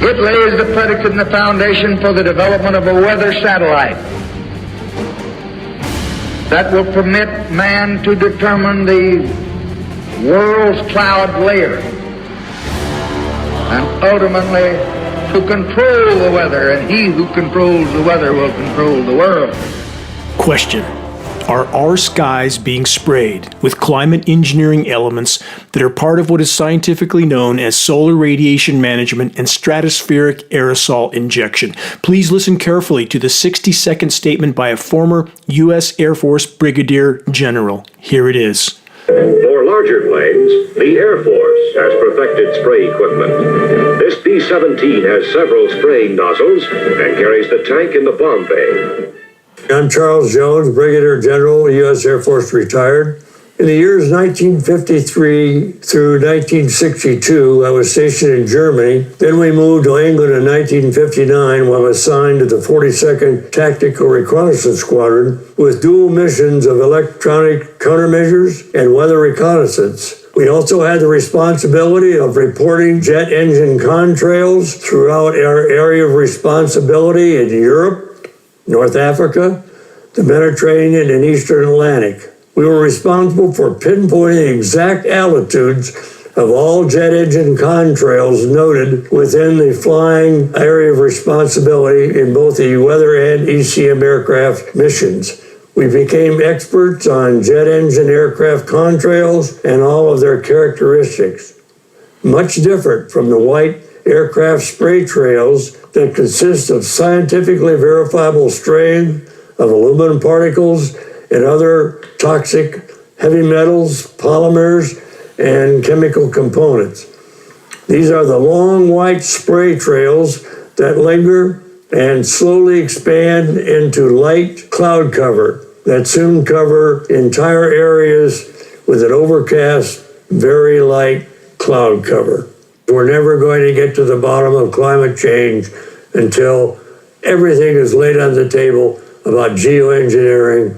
It lays the predicate and the foundation for the development of a weather satellite that will permit man to determine the world's cloud layer and ultimately to control the weather, and he who controls the weather will control the world. Question: are our skies being sprayed with climate engineering elements that are part of what is scientifically known as solar radiation management and stratospheric aerosol injection? Please listen carefully to the 60-second statement by a former U.S. Air Force Brigadier General. Here it is. For larger planes, the Air Force has perfected spray equipment. This B-17 has several spraying nozzles and carries the tank in the bomb bay. I'm Charles Jones, Brigadier General, U.S. Air Force retired. In the years 1953 through 1962, I was stationed in Germany. Then we moved to England in 1959 when I was assigned to the 42nd Tactical Reconnaissance Squadron with dual missions of electronic countermeasures and weather reconnaissance. We also had the responsibility of reporting jet engine contrails throughout our area of responsibility in Europe, North Africa, the Mediterranean, and Eastern Atlantic. We were responsible for pinpointing the exact altitudes of all jet engine contrails noted within the flying area of responsibility in both the weather and ECM aircraft missions. We became experts on jet engine aircraft contrails and all of their characteristics. Much different from the white aircraft spray trails that consist of scientifically verifiable straying of aluminum particles and other toxic heavy metals, polymers, and chemical components. These are the long white spray trails that linger and slowly expand into light cloud cover that soon cover entire areas with an overcast, very light cloud cover. We're never going to get to the bottom of climate change until everything is laid on the table about geoengineering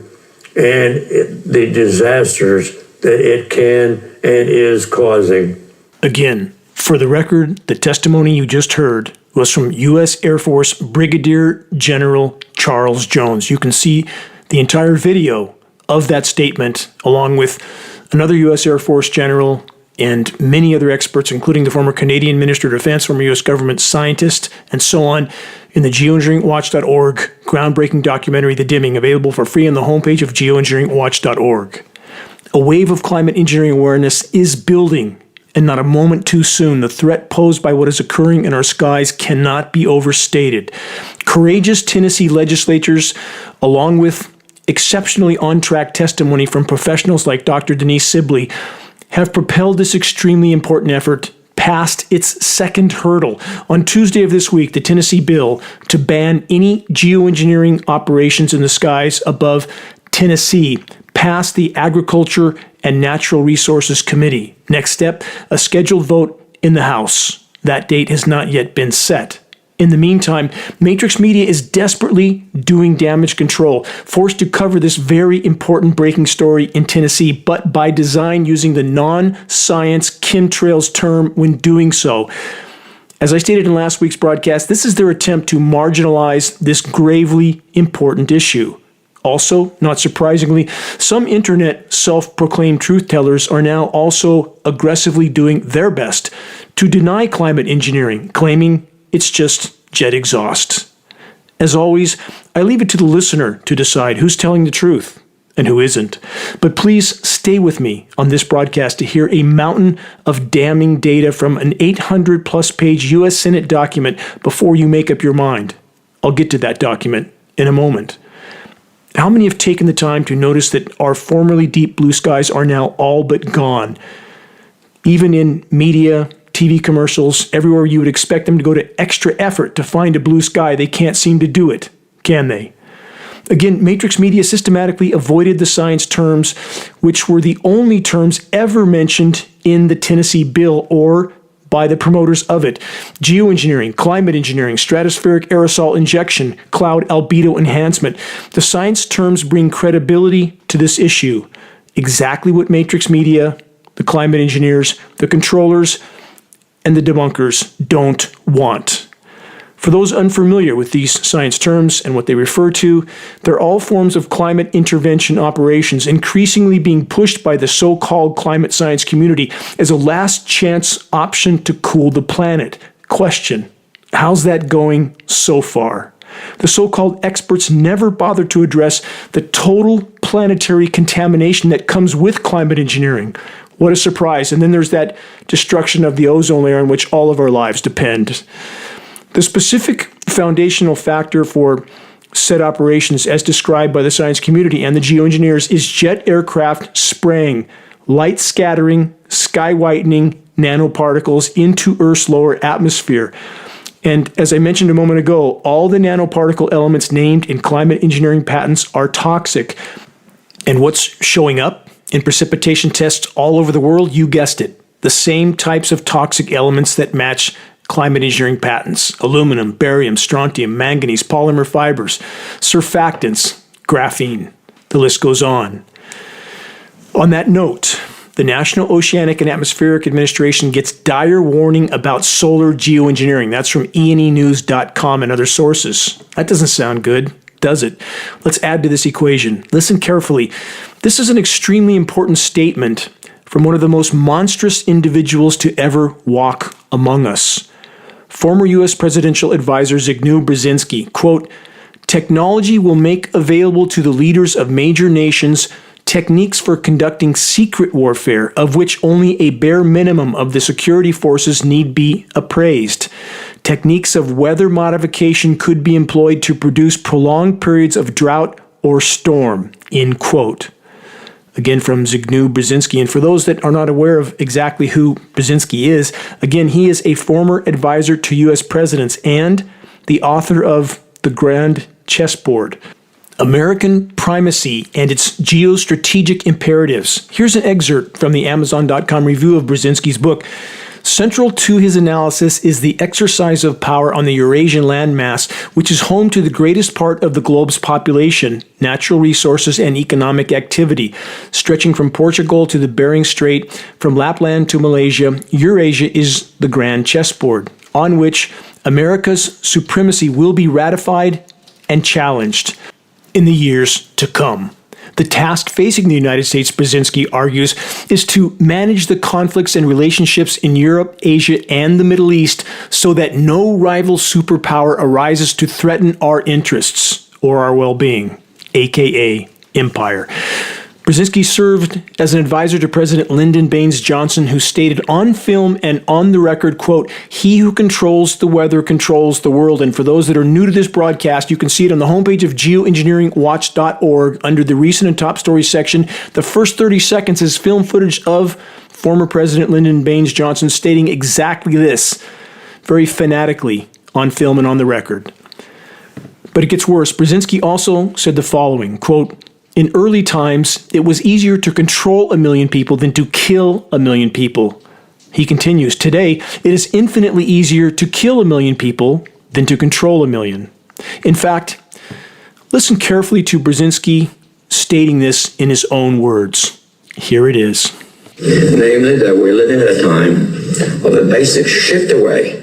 and the disasters that it can and is causing. Again, for the record, the testimony you just heard was from U.S. Air Force Brigadier General Charles Jones. You can see the entire video of that statement, along with another U.S. Air Force general and many other experts, including the former Canadian Minister of Defense, former U.S. government scientist, and so on, in the geoengineeringwatch.org groundbreaking documentary, The Dimming, available for free on the homepage of geoengineeringwatch.org. A wave of climate engineering awareness is building, and not a moment too soon. The threat posed by what is occurring in our skies cannot be overstated. Courageous Tennessee legislators, along with exceptionally on-track testimony from professionals like Dr. Denise Sibley, have propelled this extremely important effort past its second hurdle. On Tuesday of this week, the Tennessee bill to ban any geoengineering operations in the skies above Tennessee passed the Agriculture and Natural Resources Committee. Next step, a scheduled vote in the House. That date has not yet been set. In the meantime, Matrix Media is desperately doing damage control, forced to cover this very important breaking story in Tennessee, but by design using the non-science chemtrails term when doing so. As I stated in last week's broadcast, this is their attempt to marginalize this gravely important issue. Also, not surprisingly, some internet self-proclaimed truth-tellers are now also aggressively doing their best to deny climate engineering, claiming it's just jet exhaust. As always, I leave it to the listener to decide who's telling the truth and who isn't. But please stay with me on this broadcast to hear a mountain of damning data from an 800-plus page U.S. Senate document before you make up your mind. I'll get to that document in a moment. How many have taken the time to notice that our formerly deep blue skies are now all but gone? Even in media, TV commercials, everywhere you would expect them to go to extra effort to find a blue sky, they can't seem to do it, can they? Again, Matrix Media systematically avoided the science terms, which were the only terms ever mentioned in the Tennessee bill or by the promoters of it. Geoengineering, climate engineering, stratospheric aerosol injection, cloud albedo enhancement. The science terms bring credibility to this issue. Exactly what Matrix Media, the climate engineers, the controllers, and the debunkers don't want. For those unfamiliar with these science terms and what they refer to, they're all forms of climate intervention operations increasingly being pushed by the so-called climate science community as a last chance option to cool the planet. Question: how's that going so far? The so-called experts never bother to address the total planetary contamination that comes with climate engineering. What a surprise. And then there's that destruction of the ozone layer on which all of our lives depend. The specific foundational factor for said operations, as described by the science community and the geoengineers, is jet aircraft spraying light scattering, sky whitening nanoparticles into Earth's lower atmosphere. And as I mentioned a moment ago, all the nanoparticle elements named in climate engineering patents are toxic. And what's showing up in precipitation tests all over the world? You guessed it. The same types of toxic elements that match climate engineering patents: aluminum, barium, strontium, manganese, polymer fibers, surfactants, graphene. The list goes on. On that note, the National Oceanic and Atmospheric Administration gets dire warning about solar geoengineering. That's from enenews.com and other sources. That doesn't sound good, does it? Let's add to this equation. Listen carefully. This is an extremely important statement from one of the most monstrous individuals to ever walk among us. Former U.S. presidential advisor Zbigniew Brzezinski, quote, "Technology will make available to the leaders of major nations techniques for conducting secret warfare, of which only a bare minimum of the security forces need be appraised. Techniques of weather modification could be employed to produce prolonged periods of drought or storm," end quote. Again, from Zbigniew Brzezinski. And for those that are not aware of exactly who Brzezinski is, again, he is a former advisor to U.S. presidents and the author of The Grand Chessboard: American Primacy and Its Geostrategic Imperatives. Here's an excerpt from the Amazon.com review of Brzezinski's book. Central to his analysis is the exercise of power on the Eurasian landmass, which is home to the greatest part of the globe's population, natural resources, and economic activity. Stretching from Portugal to the Bering Strait, from Lapland to Malaysia, Eurasia is the grand chessboard, on which America's supremacy will be ratified and challenged in the years to come. The task facing the United States, Brzezinski argues, is to manage the conflicts and relationships in Europe, Asia, and the Middle East so that no rival superpower arises to threaten our interests or our well-being, aka empire. Brzezinski served as an advisor to President Lyndon Baines Johnson, who stated on film and on the record, quote, "He who controls the weather controls the world." And for those that are new to this broadcast, you can see it on the homepage of geoengineeringwatch.org under the recent and top stories section. The first 30 seconds is film footage of former President Lyndon Baines Johnson stating exactly this, very fanatically on film and on the record. But it gets worse. Brzezinski also said the following, quote, "In early times, it was easier to control 1 million people than to kill 1 million people." He continues, "Today, it is infinitely easier to kill 1 million people than to control 1 million." In fact, listen carefully to Brzezinski stating this in his own words. Here it is. Namely, that we're living at a time of a basic shift away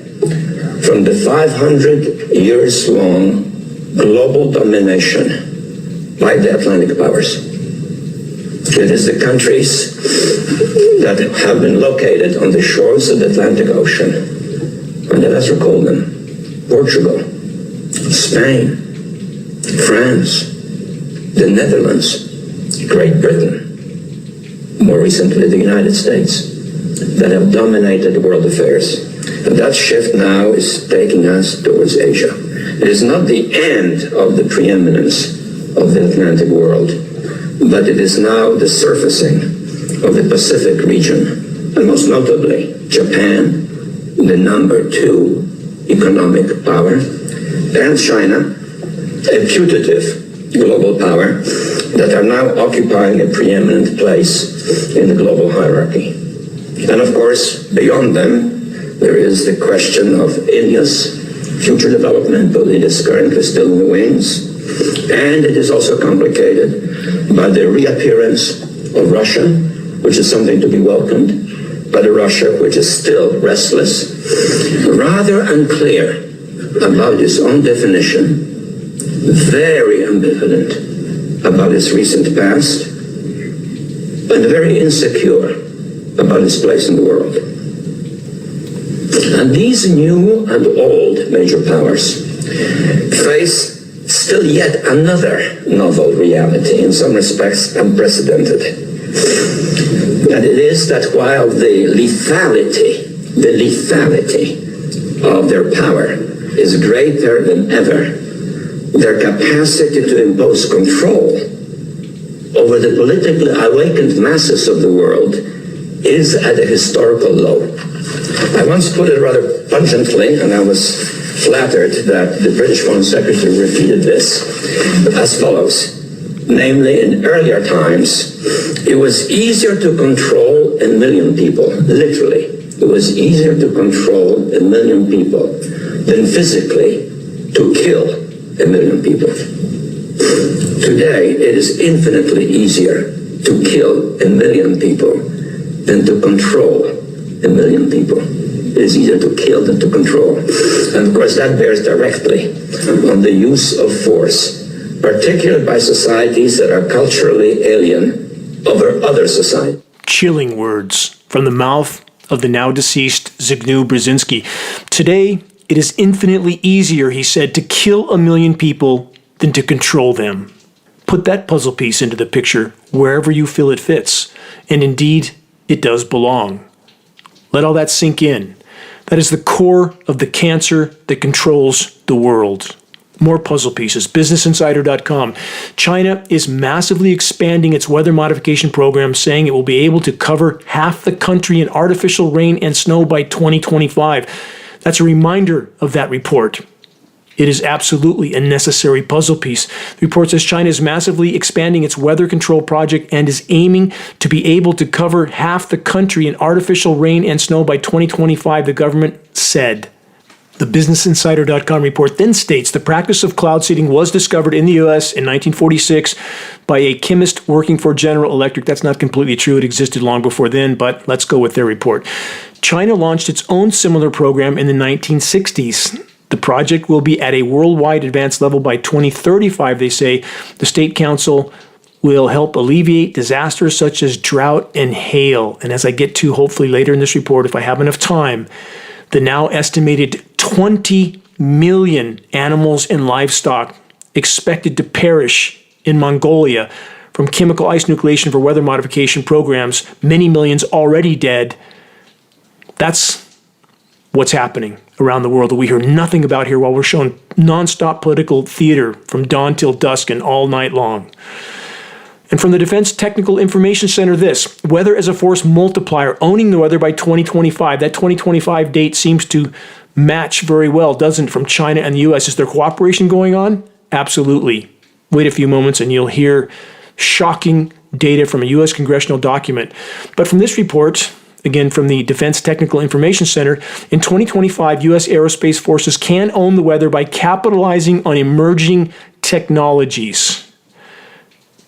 from the 500 years long global domination by the Atlantic powers. It is the countries that have been located on the shores of the Atlantic Ocean, and let us recall them: Portugal, Spain, France, the Netherlands, Great Britain, more recently the United States, that have dominated world affairs. And that shift now is taking us towards Asia. It is not the end of the preeminence of the Atlantic world, but it is now the surfacing of the Pacific region, and most notably Japan, the number 2 economic power, and China, a putative global power, that are now occupying a preeminent place in the global hierarchy. And of course, beyond them, there is the question of India's future development, but it is currently still in the wings. And it is also complicated by the reappearance of Russia, which is something to be welcomed, but a Russia which is still restless, rather unclear about its own definition, very ambivalent about its recent past, and very insecure about its place in the world. And these new and old major powers face still yet another novel reality, in some respects unprecedented. And it is that while the lethality of their power is greater than ever, their capacity to impose control over the politically awakened masses of the world is at a historical low. I once put it rather pungently, and I was flattered that the British Foreign Secretary repeated this, as follows. Namely, in earlier times, it was easier to control 1 million people, literally. It was easier to control 1 million people than physically to kill 1 million people. Today, it is infinitely easier to kill 1 million people than to control 1 million people. It is easier to kill than to control. And of course, that bears directly on the use of force, particularly by societies that are culturally alien over other societies. Chilling words from the mouth of the now deceased Zbigniew Brzezinski. Today, it is infinitely easier, he said, to kill 1 million people than to control them. Put that puzzle piece into the picture wherever you feel it fits. And indeed, it does belong. Let all that sink in. That is the core of the cancer that controls the world. More puzzle pieces. BusinessInsider.com. China is massively expanding its weather modification program, saying it will be able to cover half the country in artificial rain and snow by 2025. That's a reminder of that report. It is absolutely a necessary puzzle piece. The report says China is massively expanding its weather control project and is aiming to be able to cover half the country in artificial rain and snow by 2025, the government said. The BusinessInsider.com report then states the practice of cloud seeding was discovered in the U.S. in 1946 by a chemist working for General Electric. That's not completely true. It existed long before then, but let's go with their report. China launched its own similar program in the 1960s. The project will be at a worldwide advanced level by 2035, they say. The State Council will help alleviate disasters such as drought and hail. And as I get to hopefully later in this report, if I have enough time, the now estimated 20 million animals and livestock expected to perish in Mongolia from chemical ice nucleation for weather modification programs, many millions already dead. That's what's happening around the world that we hear nothing about here while we're shown nonstop political theater from dawn till dusk and all night long. And from the Defense Technical Information Center, this, weather as a force multiplier, owning the weather by 2025. That 2025 date seems to match very well, doesn't it, from China and the U.S. Is there cooperation going on? Absolutely. Wait a few moments and you'll hear shocking data from a U.S. congressional document. But from this report, again from the Defense Technical Information Center, in 2025, U.S. aerospace forces can own the weather by capitalizing on emerging technologies.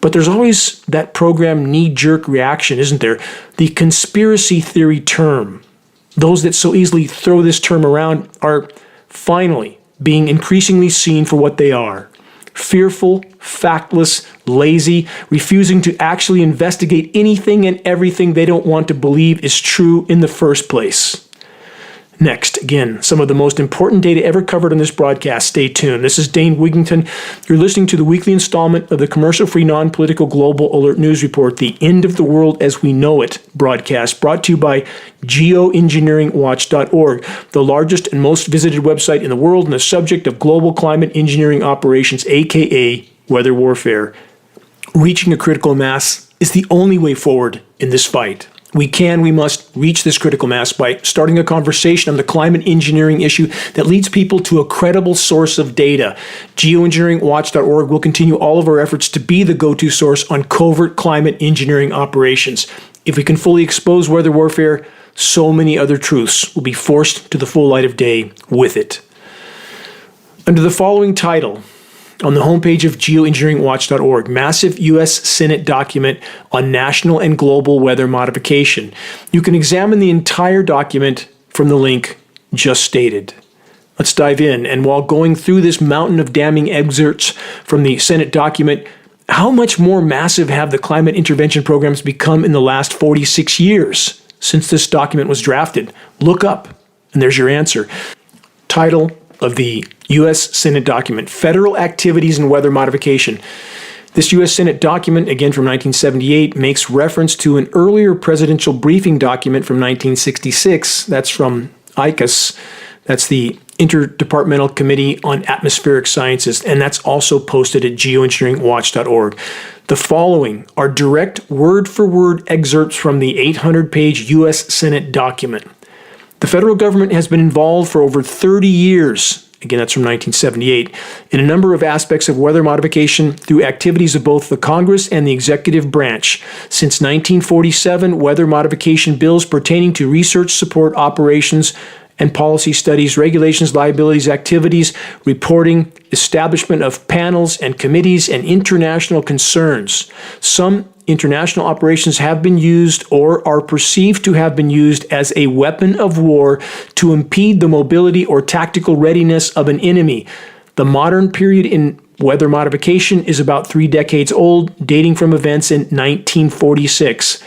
But there's always that program knee-jerk reaction, isn't there? The conspiracy theory term. Those that so easily throw this term around are finally being increasingly seen for what they are. Fearful, factless, lazy, refusing to actually investigate anything and everything they don't want to believe is true in the first place. Next, again, some of the most important data ever covered on this broadcast. Stay tuned. This is Dane Wigington. You're listening to the weekly installment of the commercial-free, non-political Global Alert News Report, the End of the World as We Know It broadcast, brought to you by Geoengineeringwatch.org, the largest and most visited website in the world on the subject of global climate engineering operations, aka weather warfare. Reaching a critical mass is the only way forward in this fight. We must reach this critical mass by starting a conversation on the climate engineering issue that leads people to a credible source of data. Geoengineeringwatch.org will continue all of our efforts to be the go-to source on covert climate engineering operations. If we can fully expose weather warfare, so many other truths will be forced to the full light of day with it. Under the following title, on the homepage of geoengineeringwatch.org, massive U.S. Senate document on national and global weather modification. You can examine the entire document from the link just stated. Let's dive in. And while going through this mountain of damning excerpts from the Senate document, how much more massive have the climate intervention programs become in the last 46 years since this document was drafted? Look up, and there's your answer. Title of the U.S. Senate document, Federal Activities and Weather Modification. This U.S. Senate document, again from 1978, makes reference to an earlier presidential briefing document from 1966. That's from ICAS. That's the Interdepartmental Committee on Atmospheric Sciences, and that's also posted at geoengineeringwatch.org. The following are direct word-for-word excerpts from the 800-page U.S. Senate document. The federal government has been involved for over 30 years, again that's from 1978, in a number of aspects of weather modification through activities of both the Congress and the executive branch. Since 1947, weather modification bills pertaining to research, support, operations, and policy studies, regulations, liabilities, activities, reporting, establishment of panels and committees, and international concerns. Some international operations have been used or are perceived to have been used as a weapon of war to impede the mobility or tactical readiness of an enemy. The modern period in weather modification is about 3 decades old, dating from events in 1946.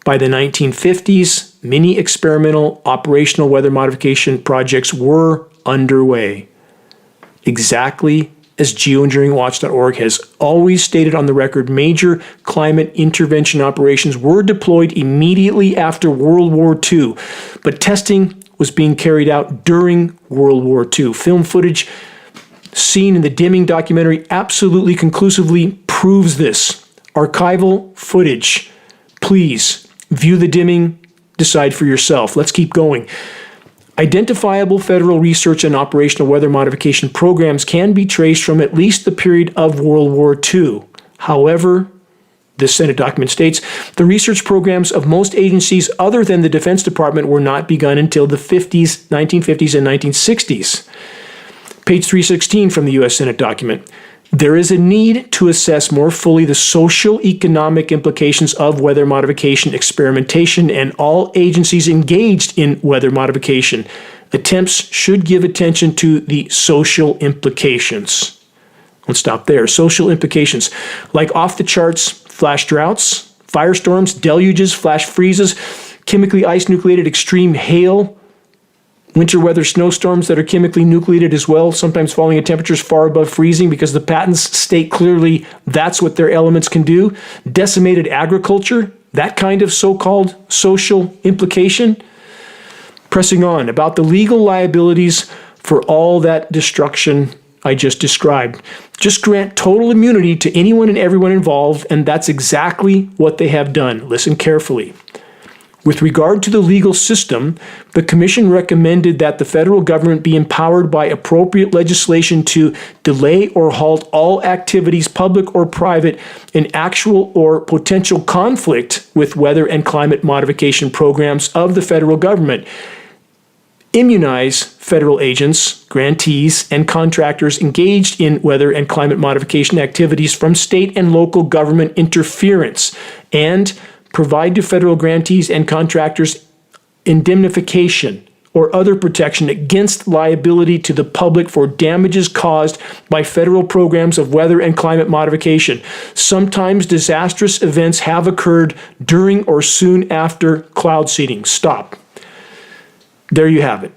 By the 1950s, many experimental operational weather modification projects were underway. Exactly as geoengineeringwatch.org has always stated on the record, major climate intervention operations were deployed immediately after World War II, but testing was being carried out during World War II. Film footage seen in the Dimming documentary absolutely conclusively proves this. Archival footage. Please view the Dimming, decide for yourself. Let's keep going. Identifiable federal research and operational weather modification programs can be traced from at least the period of World War II. However, this Senate document states, the research programs of most agencies other than the Defense Department were not begun until the 1950s and 1960s. Page 316 from the U.S. Senate document. There is a need to assess more fully the social economic implications of weather modification experimentation, and all agencies engaged in weather modification attempts should give attention to the social implications. Let's stop there. Social implications, like off-the-charts flash droughts, firestorms, deluges, flash freezes, chemically ice-nucleated extreme hail, winter weather snowstorms that are chemically nucleated as well, sometimes falling at temperatures far above freezing because the patents state clearly that's what their elements can do. Decimated agriculture, that kind of so-called social implication. Pressing on, about the legal liabilities for all that destruction I just described. Just grant total immunity to anyone and everyone involved, and that's exactly what they have done. Listen carefully. With regard to the legal system, the Commission recommended that the federal government be empowered by appropriate legislation to delay or halt all activities, public or private, in actual or potential conflict with weather and climate modification programs of the federal government. Immunize federal agents, grantees, and contractors engaged in weather and climate modification activities from state and local government interference, and provide to federal grantees and contractors indemnification or other protection against liability to the public for damages caused by federal programs of weather and climate modification. Sometimes disastrous events have occurred during or soon after cloud seeding. Stop. There you have it.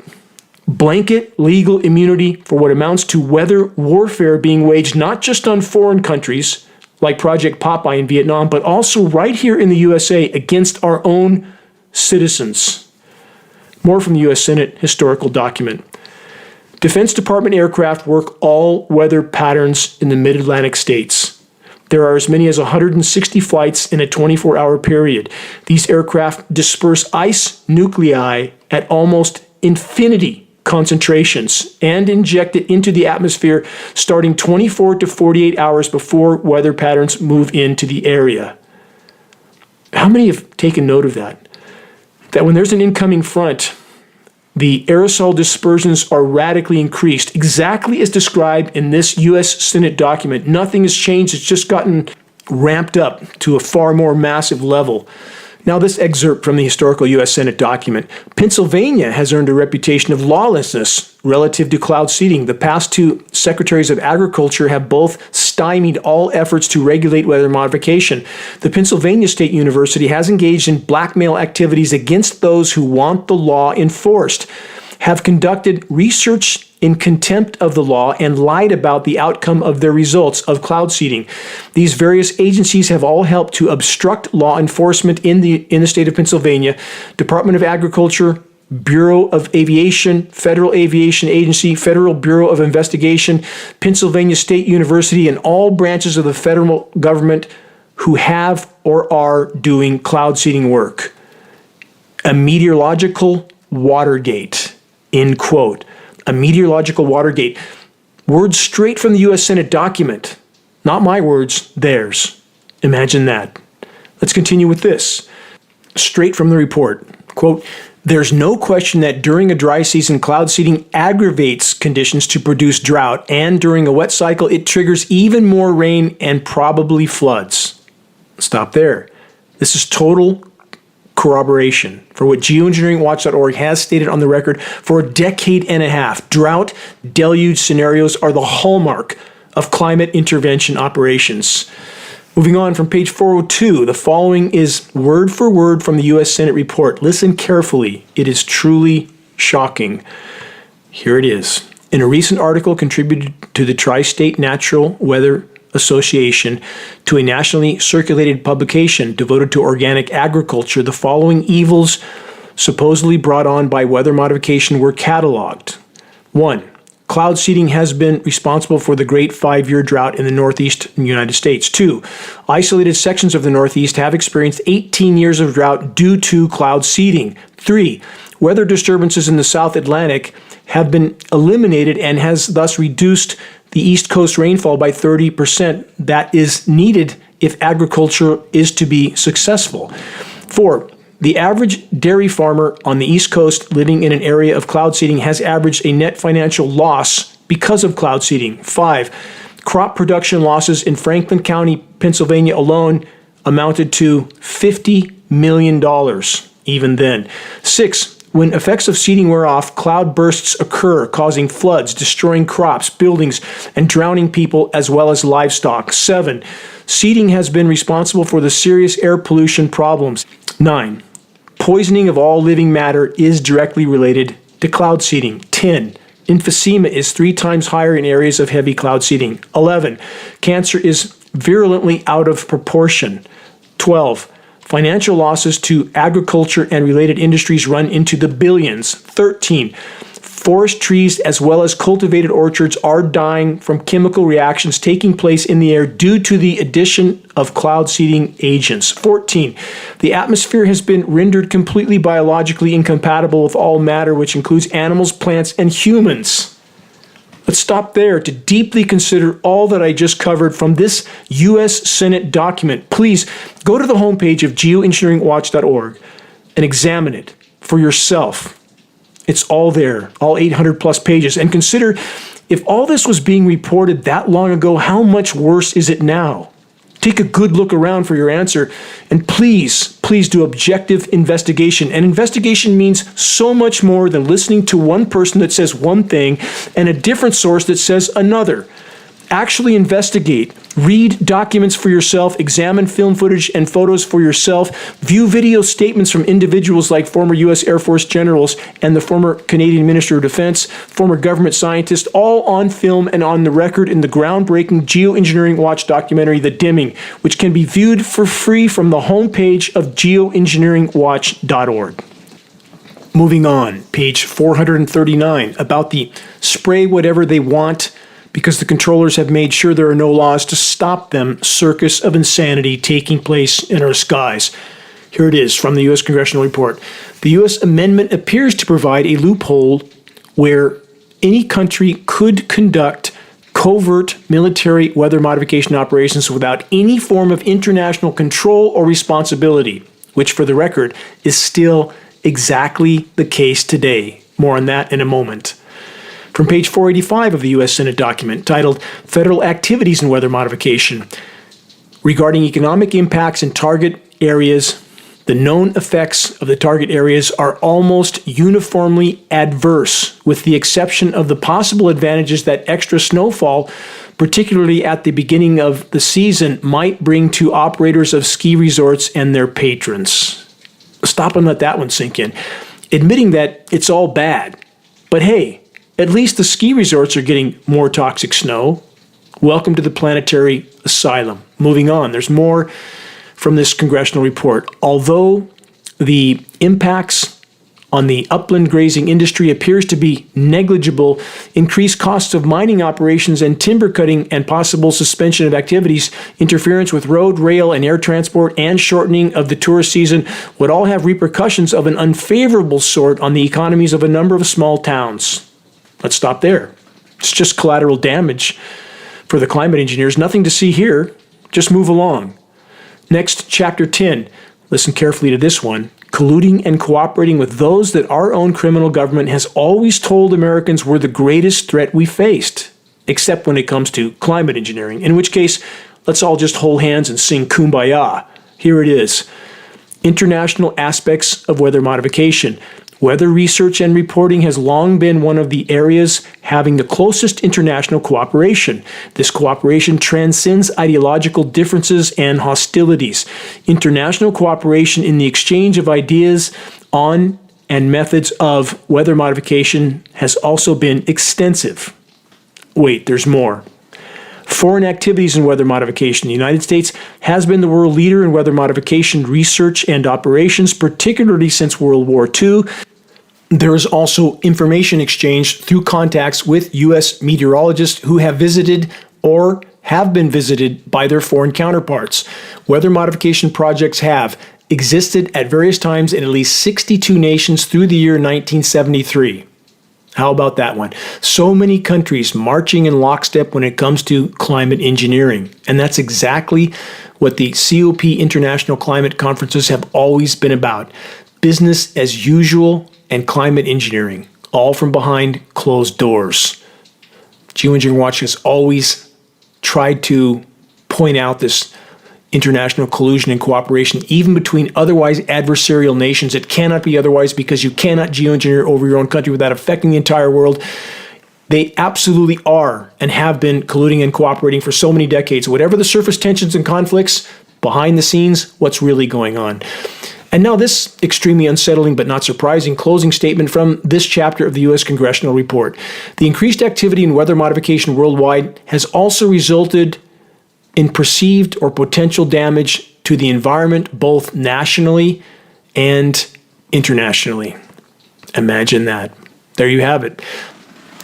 Blanket legal immunity for what amounts to weather warfare being waged not just on foreign countries, like Project Popeye in Vietnam, but also right here in the USA against our own citizens. More from the U.S. Senate historical document. Defense Department aircraft work all weather patterns in the mid-Atlantic states. There are as many as 160 flights in a 24-hour period. These aircraft disperse ice nuclei at almost infinity concentrations and inject it into the atmosphere starting 24 to 48 hours before weather patterns move into the area. How many have taken note of that? That when there's an incoming front, the aerosol dispersions are radically increased, exactly as described in this U.S. Senate document. Nothing has changed. It's just gotten ramped up to a far more massive level. Now, this excerpt from the historical U.S. Senate document. Pennsylvania has earned a reputation of lawlessness relative to cloud seeding. The past two secretaries of agriculture have both stymied all efforts to regulate weather modification. The Pennsylvania State University has engaged in blackmail activities against those who want the law enforced, have conducted research in contempt of the law, and lied about the outcome of their results of cloud seeding. These various agencies have all helped to obstruct law enforcement in the state of Pennsylvania. Department of Agriculture, Bureau of Aviation, Federal Aviation Agency, Federal Bureau of Investigation, Pennsylvania State University, and all branches of the federal government who have or are doing cloud seeding work. A meteorological Watergate, end quote. A meteorological Watergate. Words straight from the U.S. Senate document. Not my words, theirs. Imagine that. Let's continue with this. Straight from the report. Quote, there's no question that during a dry season, cloud seeding aggravates conditions to produce drought, and during a wet cycle, it triggers even more rain and probably floods. Stop there. This is total corroboration for what geoengineeringwatch.org has stated on the record for a decade and a half. Drought deluge scenarios are the hallmark of climate intervention operations. Moving on from page 402, the following is word for word from the U.S. Senate report. Listen carefully. It is truly shocking. Here it is. In a recent article contributed to the Tri-State Natural Weather Association to a nationally circulated publication devoted to organic agriculture, the following evils supposedly brought on by weather modification were cataloged. 1. Cloud seeding has been responsible for the Great 5-Year Drought in the Northeast United States. 2. Isolated sections of the Northeast have experienced 18 years of drought due to cloud seeding. 3. Weather disturbances in the South Atlantic have been eliminated and has thus reduced the East Coast rainfall by 30%. That is needed if agriculture is to be successful. 4. The average dairy farmer on the East Coast living in an area of cloud seeding has averaged a net financial loss because of cloud seeding. 5. Crop production losses in Franklin County, Pennsylvania alone amounted to $50 million even then. 6. When effects of seeding wear off, cloud bursts occur, causing floods, destroying crops, buildings, and drowning people as well as livestock. 7. Seeding has been responsible for the serious air pollution problems. 9. Poisoning of all living matter is directly related to cloud seeding. 10. Emphysema is 3 times higher in areas of heavy cloud seeding. 11. Cancer is virulently out of proportion. 12. Financial losses to agriculture and related industries run into the billions. 13. Forest trees as well as cultivated orchards are dying from chemical reactions taking place in the air due to the addition of cloud seeding agents. 14. The atmosphere has been rendered completely biologically incompatible with all matter, which includes animals, plants, and humans. Let's stop there to deeply consider all that I just covered from this U.S. Senate document. Please go to the homepage of geoengineeringwatch.org and examine it for yourself. It's all there, all 800 plus pages. And consider, if all this was being reported that long ago, how much worse is it now? Take a good look around for your answer, and please do objective investigation. And investigation means so much more than listening to one person that says one thing and a different source that says another. Actually investigate. Read documents for yourself, examine film footage and photos for yourself, view video statements from individuals like former U.S. Air Force generals and the former Canadian Minister of Defense, former government scientists, all on film and on the record in the groundbreaking Geoengineering Watch documentary, The Dimming, which can be viewed for free from the homepage of geoengineeringwatch.org. Moving on, page 439, about the spray whatever they want because the controllers have made sure there are no laws to stop them circus of insanity taking place in our skies. Here it is from the U.S. Congressional Report. The U.S. amendment appears to provide a loophole where any country could conduct covert military weather modification operations without any form of international control or responsibility, which for the record is still exactly the case today. More on that in a moment. From page 485 of the U.S. Senate document titled Federal Activities in Weather Modification, regarding economic impacts in target areas the known effects of the target areas are almost uniformly adverse, with the exception of the possible advantages that extra snowfall, particularly at the beginning of the season, might bring to operators of ski resorts and their patrons. Stop and let that one sink in. Admitting that it's all bad, but hey, at least the ski resorts are getting more toxic snow. Welcome to the planetary asylum. Moving on, there's more from this congressional report. Although the impacts on the upland grazing industry appears to be negligible, increased costs of mining operations and timber cutting and possible suspension of activities, interference with road, rail, and air transport, and shortening of the tourist season would all have repercussions of an unfavorable sort on the economies of a number of small towns. Let's stop there. It's just collateral damage for the climate engineers. Nothing to see here. Just move along. Next, Chapter 10. Listen carefully to this one. Colluding and cooperating with those that our own criminal government has always told Americans were the greatest threat we faced, except when it comes to climate engineering, in which case, let's all just hold hands and sing Kumbaya. Here it is. International aspects of weather modification. Weather research and reporting has long been one of the areas having the closest international cooperation. This cooperation transcends ideological differences and hostilities. International cooperation in the exchange of ideas on and methods of weather modification has also been extensive. Wait, there's more. Foreign activities in weather modification. The United States has been the world leader in weather modification research and operations, particularly since World War II. There is also information exchange through contacts with U.S. meteorologists who have visited or have been visited by their foreign counterparts. Weather modification projects have existed at various times in at least 62 nations through the year 1973. How about that one? So many countries marching in lockstep when it comes to climate engineering. And that's exactly what the COP International Climate Conferences have always been about. Business as usual and climate engineering, all from behind closed doors. Geoengineering Watch has always tried to point out this international collusion and cooperation, even between otherwise adversarial nations. It cannot be otherwise because you cannot geoengineer over your own country without affecting the entire world. They absolutely are and have been colluding and cooperating for so many decades. Whatever the surface tensions and conflicts, behind the scenes, what's really going on? And now this extremely unsettling but not surprising closing statement from this chapter of the U.S. Congressional Report. The increased activity in weather modification worldwide has also resulted in perceived or potential damage to the environment both nationally and internationally. Imagine that. There you have it.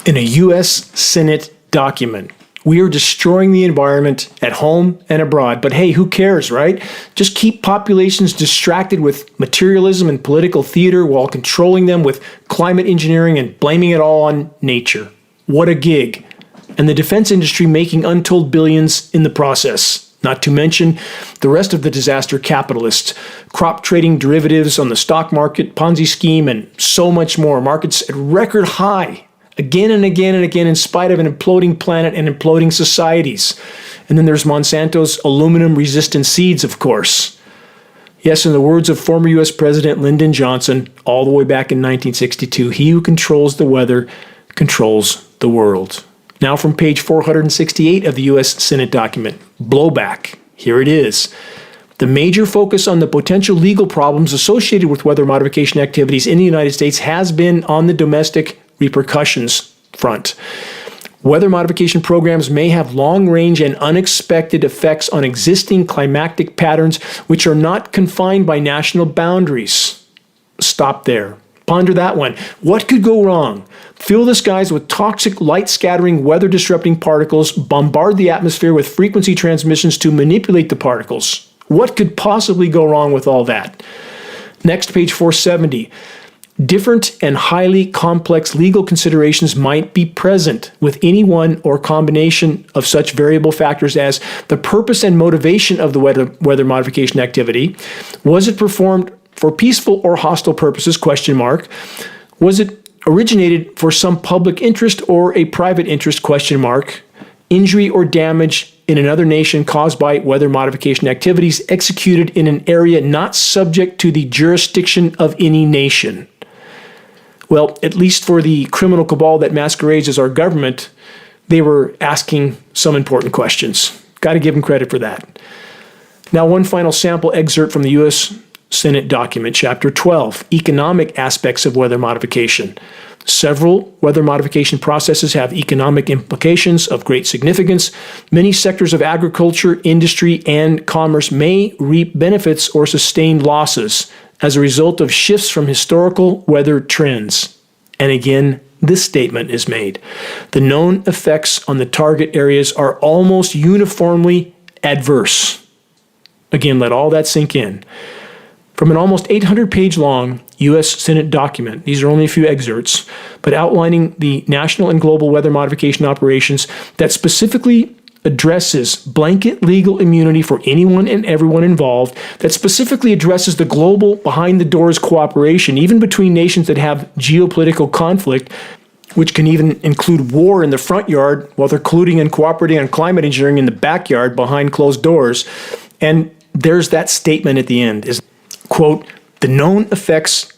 In a U.S. Senate document, we are destroying the environment at home and abroad. But hey, who cares, right? Just keep populations distracted with materialism and political theater while controlling them with climate engineering and blaming it all on nature. What a gig. And the defense industry making untold billions in the process. Not to mention the rest of the disaster capitalists, crop trading derivatives on the stock market, Ponzi scheme, and so much more. Markets at record high. Again and again and again, in spite of an imploding planet and imploding societies. And then there's Monsanto's aluminum-resistant seeds, of course. Yes, in the words of former U.S. President Lyndon Johnson, all the way back in 1962, he who controls the weather controls the world. Now from page 468 of the U.S. Senate document, blowback. Here it is. The major focus on the potential legal problems associated with weather modification activities in the United States has been on the domestic repercussions front. Weather modification programs may have long-range and unexpected effects on existing climatic patterns which are not confined by national boundaries. Stop there. Ponder that one. What could go wrong? Fill the skies with toxic light-scattering, weather-disrupting particles, bombard the atmosphere with frequency transmissions to manipulate the particles. What could possibly go wrong with all that? Next, page 470. Different and highly complex legal considerations might be present with any one or combination of such variable factors as the purpose and motivation of the weather modification activity. Was it performed for peaceful or hostile purposes? Question mark. Was it originated for some public interest or a private interest? Question mark. Injury or damage in another nation caused by weather modification activities executed in an area not subject to the jurisdiction of any nation. Well, at least for the criminal cabal that masquerades as our government, they were asking some important questions. Got to give them credit for that. Now, one final sample excerpt from the U.S. Senate document, Chapter 12, Economic Aspects of Weather Modification. Several weather modification processes have economic implications of great significance. Many sectors of agriculture, industry, and commerce may reap benefits or sustain losses as a result of shifts from historical weather trends. And again, this statement is made. The known effects on the target areas are almost uniformly adverse. Again, let all that sink in. From an almost 800-page long U.S. Senate document, these are only a few excerpts, but outlining the national and global weather modification operations that specifically addresses blanket legal immunity for anyone and everyone involved, that specifically addresses the global behind-the-doors cooperation, even between nations that have geopolitical conflict, which can even include war in the front yard while they're colluding and cooperating on climate engineering in the backyard behind closed doors. And there's that statement at the end, is, quote, the known effects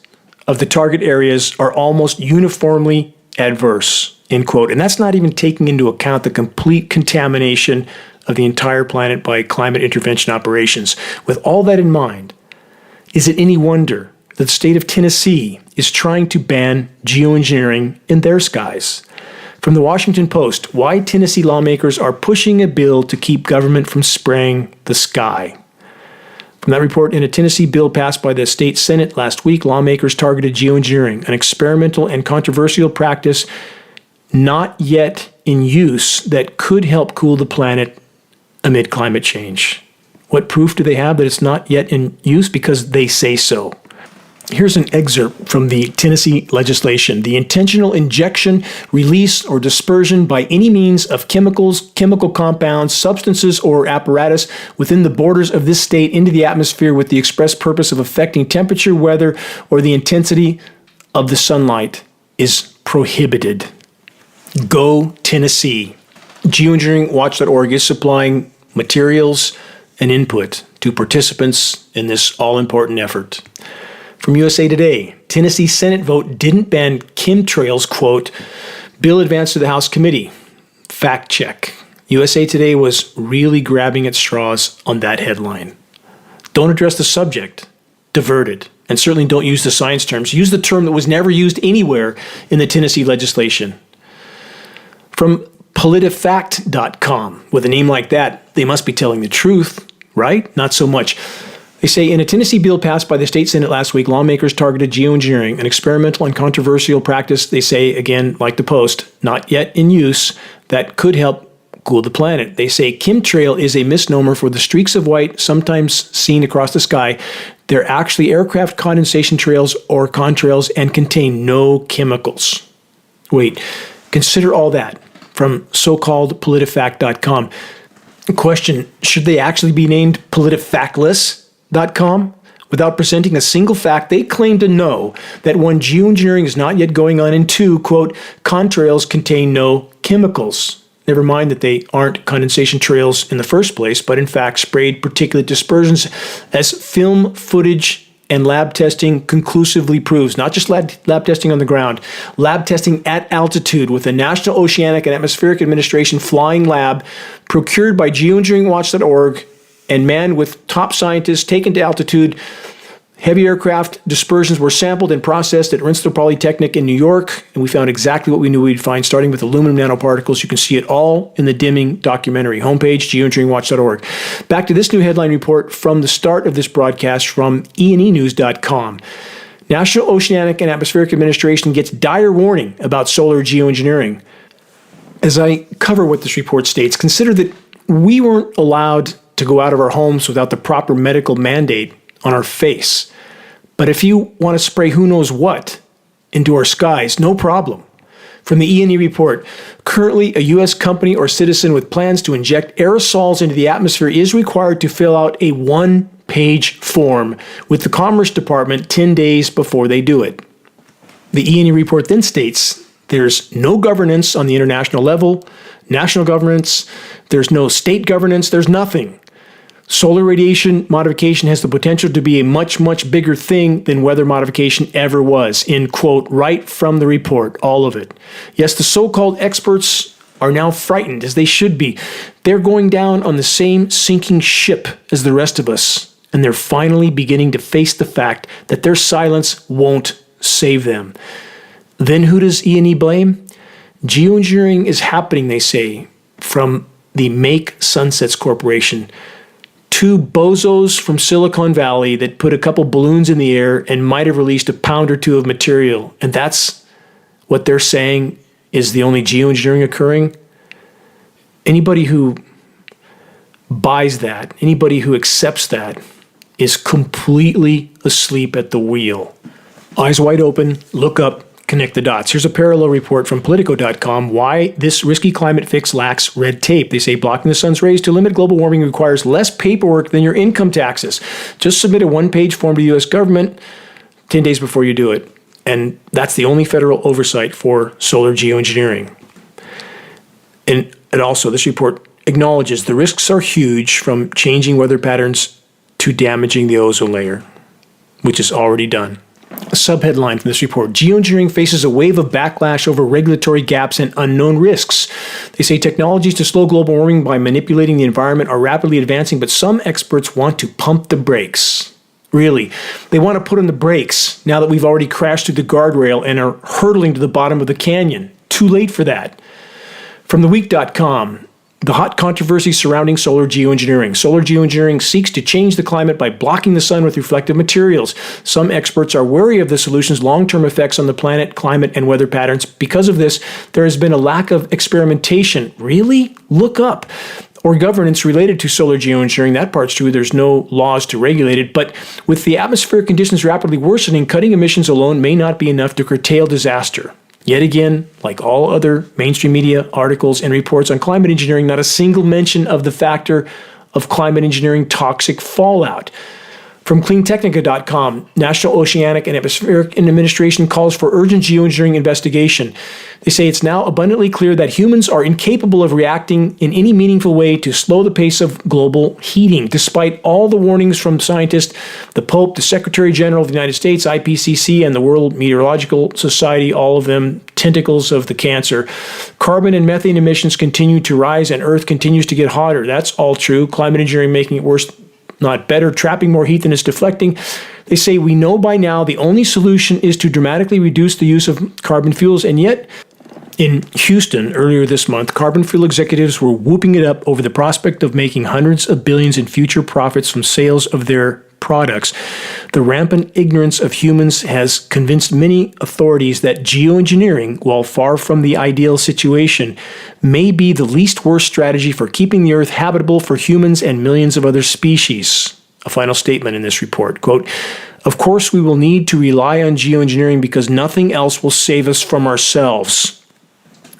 of the target areas are almost uniformly adverse, end quote. And that's not even taking into account the complete contamination of the entire planet by climate intervention operations. With all that in mind, is it any wonder that the state of Tennessee is trying to ban geoengineering in their skies? From the Washington Post, why Tennessee lawmakers are pushing a bill to keep government from spraying the sky. From that report, in a Tennessee bill passed by the state Senate last week, lawmakers targeted geoengineering, an experimental and controversial practice not yet in use that could help cool the planet amid climate change. What proof do they have that it's not yet in use? Because they say so. Here's an excerpt from the Tennessee legislation. The intentional injection, release, or dispersion by any means of chemicals, chemical compounds, substances, or apparatus within the borders of this state into the atmosphere with the express purpose of affecting temperature, weather, or the intensity of the sunlight is prohibited. Go Tennessee. Geoengineeringwatch.org is supplying materials and input to participants in this all-important effort. From USA Today, Tennessee Senate vote didn't ban chemtrails, quote, bill advanced to the House committee. Fact check. USA Today was really grabbing at straws on that headline. Don't address the subject. Divert it. And certainly don't use the science terms. Use the term that was never used anywhere in the Tennessee legislation. From PolitiFact.com, with a name like that, they must be telling the truth, right? Not so much. They say, in a Tennessee bill passed by the state Senate last week, lawmakers targeted geoengineering, an experimental and controversial practice, they say, again, like the Post, not yet in use, that could help cool the planet. They say chemtrail is a misnomer for the streaks of white sometimes seen across the sky. They're actually aircraft condensation trails or contrails and contain no chemicals. Wait, consider all that from so-called PolitiFact.com. Question, should they actually be named PolitiFactless.com? Without presenting a single fact, they claim to know that one, geoengineering is not yet going on, and two, quote, contrails contain no chemicals. Never mind that they aren't condensation trails in the first place, but in fact sprayed particulate dispersions, as film footage and lab testing conclusively proves. Not just lab testing on the ground, lab testing at altitude with the National Oceanic and Atmospheric Administration flying lab procured by Geoengineeringwatch.org and manned with top scientists taken to altitude. Heavy aircraft dispersions were sampled and processed at Rensselaer Polytechnic in New York, and we found exactly what we knew we'd find, starting with aluminum nanoparticles. You can see it all in the Dimming documentary homepage, geoengineeringwatch.org. Back to this new headline report from the start of this broadcast from enenews.com. National Oceanic and Atmospheric Administration gets dire warning about solar geoengineering. As I cover what this report states, consider that we weren't allowed to go out of our homes without the proper medical mandate on our face. But if you want to spray who knows what into our skies, no problem. From the E&E report, currently a U.S. company or citizen with plans to inject aerosols into the atmosphere is required to fill out a one-page form with the Commerce Department 10 days before they do it. The E&E report then states There's no governance on the international level, national governance, there's no state governance, there's nothing. Solar radiation modification has the potential to be a much, much bigger thing than weather modification ever was, in quote, right from the report, all of it. Yes, the so-called experts are now frightened, as they should be. They're going down on the same sinking ship as the rest of us, and they're finally beginning to face the fact that their silence won't save them. Then who does E&E blame? Geoengineering is happening, they say, from the Make Sunsets Corporation. Two bozos from Silicon Valley that put a couple balloons in the air and might have released a pound or two of material. And that's what they're saying is the only geoengineering occurring. Anybody who buys that, anybody who accepts that, is completely asleep at the wheel. Eyes wide open, look up, connect the dots. Here's a parallel report from Politico.com why this risky climate fix lacks red tape. They say blocking the sun's rays to limit global warming requires less paperwork than your income taxes. Just submit a one-page form to the U.S. government 10 days before you do it. And that's the only federal oversight for solar geoengineering. And also, this report acknowledges the risks are huge from changing weather patterns to damaging the ozone layer, which is already done. A subheadline from this report, Geoengineering faces a wave of backlash over regulatory gaps and unknown risks. They say technologies to slow global warming by manipulating the environment are rapidly advancing, but some experts want to pump the brakes. Really, they want to put on the brakes now that we've already crashed through the guardrail and are hurtling to the bottom of the canyon. Too late for that. From theweek.com, the hot controversy surrounding solar geoengineering. Solar geoengineering seeks to change the climate by blocking the sun with reflective materials. Some experts are wary of the solution's long-term effects on the planet, climate, and weather patterns. Because of this, there has been a lack of experimentation. Really? Look up. Or governance related to solar geoengineering. That part's true. There's no laws to regulate it. But with the atmospheric conditions rapidly worsening, cutting emissions alone may not be enough to curtail disaster. Yet again, like all other mainstream media articles and reports on climate engineering, not a single mention of the factor of climate engineering toxic fallout. From cleantechnica.com, National Oceanic and Atmospheric Administration calls for urgent geoengineering investigation. They say it's now abundantly clear that humans are incapable of reacting in any meaningful way to slow the pace of global heating. Despite all the warnings from scientists, the Pope, the Secretary General of the United States, IPCC, and the World Meteorological Society, all of them tentacles of the cancer, carbon and methane emissions continue to rise and Earth continues to get hotter. That's all true. Climate engineering making it worse, not better, trapping more heat than it's deflecting. They say we know by now the only solution is to dramatically reduce the use of carbon fuels, and yet in Houston earlier this month, carbon fuel executives were whooping it up over the prospect of making hundreds of billions in future profits from sales of their products. The rampant ignorance of humans has convinced many authorities that geoengineering, while far from the ideal situation, may be the least worst strategy for keeping the Earth habitable for humans and millions of other species. A final statement in this report, quote, "Of course we will need to rely on geoengineering because nothing else will save us from ourselves."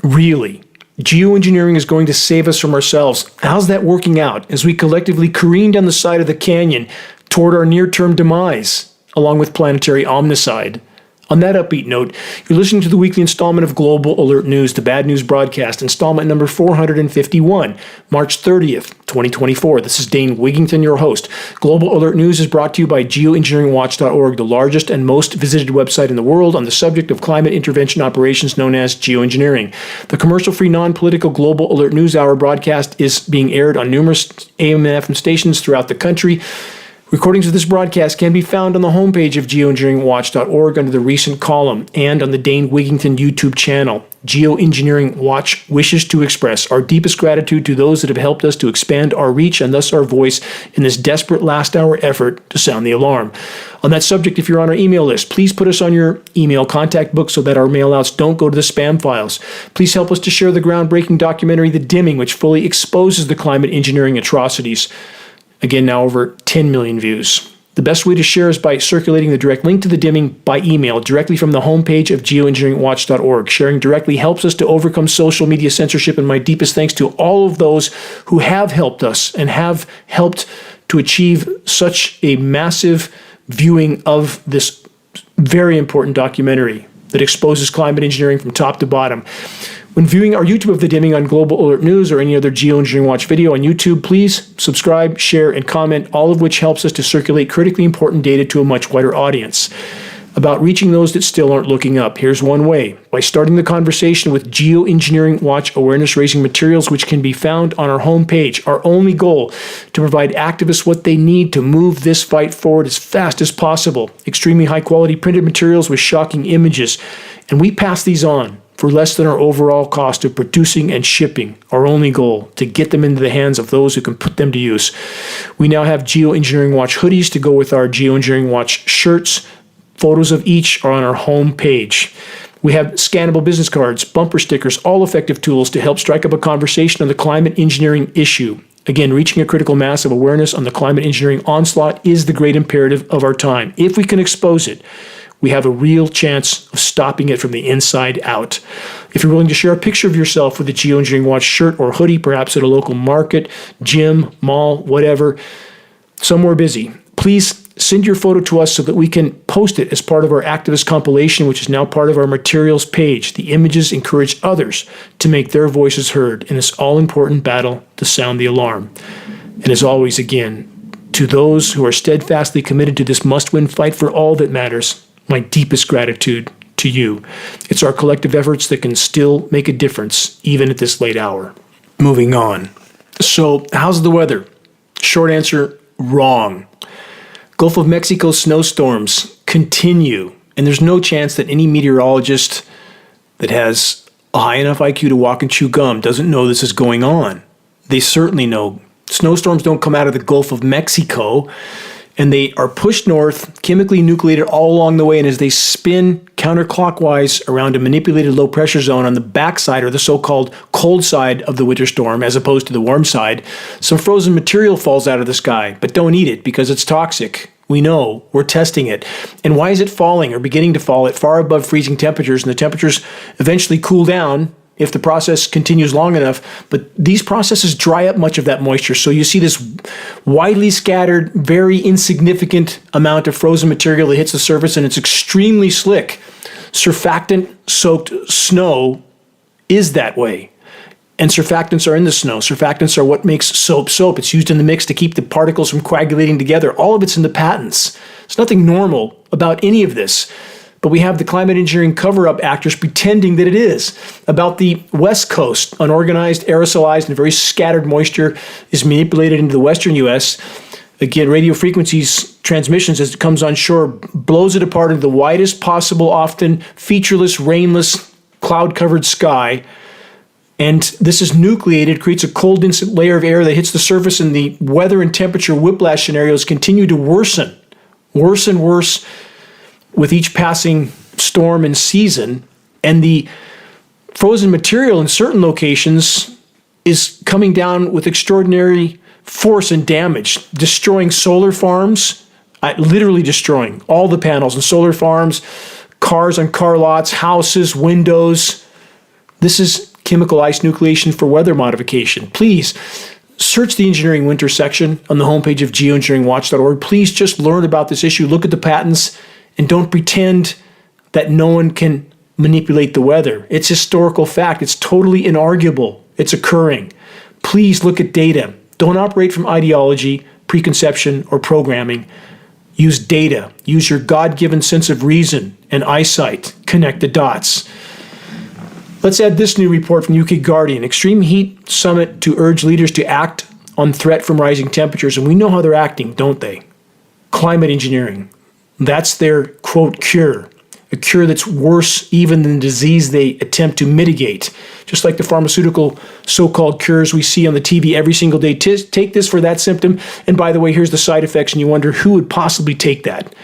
Really? Geoengineering is going to save us from ourselves. How's that working out as we collectively careen down the side of the canyon toward our near-term demise, along with planetary omnicide? On that upbeat note, you're listening to the weekly installment of Global Alert News, the Bad News Broadcast, installment number 451, March 30th, 2024. This is Dane Wigington, your host. Global Alert News is brought to you by Geoengineeringwatch.org, the largest and most visited website in the world on the subject of climate intervention operations known as geoengineering. The commercial-free, non-political Global Alert News Hour broadcast is being aired on numerous AM and FM stations throughout the country. Recordings of this broadcast can be found on the homepage of geoengineeringwatch.org under the recent column and on the Dane Wigington YouTube channel. Geoengineering Watch wishes to express our deepest gratitude to those that have helped us to expand our reach and thus our voice in this desperate last-hour effort to sound the alarm. On that subject, if you're on our email list, please put us on your email contact book so that our mailouts don't go to the spam files. Please help us to share the groundbreaking documentary The Dimming, which fully exposes the climate engineering atrocities. Again, now over 10 million views. The best way to share is by circulating the direct link to The Dimming by email directly from the homepage of geoengineeringwatch.org. Sharing directly helps us to overcome social media censorship, and my deepest thanks to all of those who have helped us and have helped to achieve such a massive viewing of this very important documentary. that exposes climate engineering from top to bottom. When viewing our YouTube of the Dimming on Global Alert News or any other Geoengineering Watch video on YouTube, please subscribe, share, and comment, all of which helps us to circulate critically important data to a much wider audience. About reaching those that still aren't looking up, here's one way: by starting the conversation with Geoengineering Watch awareness-raising materials, which can be found on our homepage. Our only goal: to provide activists what they need to move this fight forward as fast as possible. Extremely high-quality printed materials with shocking images, and we pass these on for less than our overall cost of producing and shipping. Our only goal: to get them into the hands of those who can put them to use. We now have Geoengineering Watch hoodies to go with our Geoengineering Watch shirts. Photos of each are on our home page. We have scannable business cards, bumper stickers, all effective tools to help strike up a conversation on the climate engineering issue. Again, reaching a critical mass of awareness on the climate engineering onslaught is the great imperative of our time. If we can expose it, we have a real chance of stopping it from the inside out. If you're willing to share a picture of yourself with a Geoengineering Watch shirt or hoodie, perhaps at a local market, gym, mall, whatever, somewhere busy, please send your photo to us so that we can post it as part of our activist compilation, which is now part of our materials page. The images encourage others to make their voices heard in this all-important battle to sound the alarm. And as always, again, to those who are steadfastly committed to this must-win fight for all that matters, my deepest gratitude to you. It's our collective efforts that can still make a difference, even at this late hour. Moving on. So, how's the weather? Short answer, wrong. Gulf of Mexico snowstorms continue, and there's no chance that any meteorologist that has a high enough IQ to walk and chew gum doesn't know this is going on. They certainly know. Snowstorms don't come out of the Gulf of Mexico, and they are pushed north, chemically nucleated all along the way, and as they spin counterclockwise around a manipulated low pressure zone on the backside, or the so-called cold side of the winter storm, as opposed to the warm side, some frozen material falls out of the sky, but don't eat it because it's toxic. We know, we're testing it. And why is it falling or beginning to fall at far above freezing temperatures? And the temperatures eventually cool down if the process continues long enough, but these processes dry up much of that moisture. So you see this widely scattered, very insignificant amount of frozen material that hits the surface, and it's extremely slick. Surfactant-soaked snow is that way. And surfactants are in the snow. Surfactants are what makes soap soap. It's used in the mix to keep the particles from coagulating together. All of it's in the patents. There's nothing normal about any of this. But we have the climate engineering cover-up actors pretending that it is. About the West Coast, unorganized, aerosolized, and very scattered moisture is manipulated into the western U.S. Again, radio frequencies transmissions as it comes on shore blows it apart into the widest possible, often featureless, rainless, cloud-covered sky. And this is nucleated, creates a cold, instant layer of air that hits the surface, and the weather and temperature whiplash scenarios continue to worsen, worse and worse, with each passing storm and season. And the frozen material in certain locations is coming down with extraordinary force and damage, destroying solar farms, literally destroying all the panels in solar farms, cars on car lots, houses, windows. This is chemical ice nucleation for weather modification. Please search the engineering winter section on the homepage of geoengineeringwatch.org. Please just learn about this issue, look at the patents, and don't pretend that no one can manipulate the weather. It's historical fact. It's totally inarguable. It's occurring. Please look at data. Don't operate from ideology, preconception, or programming. Use data. Use your God-given sense of reason and eyesight. Connect the dots. Let's add this new report from UK Guardian. Extreme Heat Summit to urge leaders to act on threat from rising temperatures. And we know how they're acting, don't they? Climate engineering. That's their, quote, cure. A cure that's worse even than the disease they attempt to mitigate. Just like the pharmaceutical so-called cures we see on the TV every single day. Take this for that symptom. And by the way, here's the side effects, and you wonder who would possibly take that.